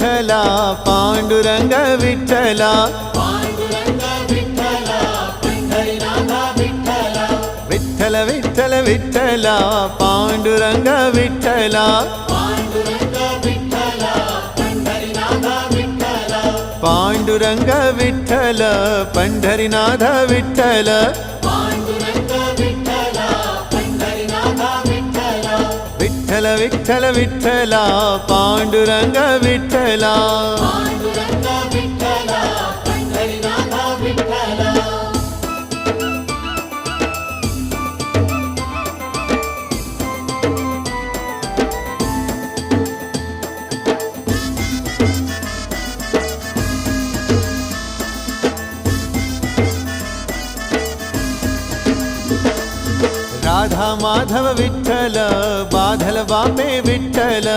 विठ्ठला पांडुरंग विठ्ठला विठ्ठल विठ्ठल विठ्ठला पांडुरंग विठ्ठला पांडुरंग विठ्ठल पंढरीनाथ विठ्ठल विठ्ठल विठ्ठल विठ्ठला पांडुरंग विठ्ठला राधा माधव विठ्ठल बाधल बापे विठ्ठल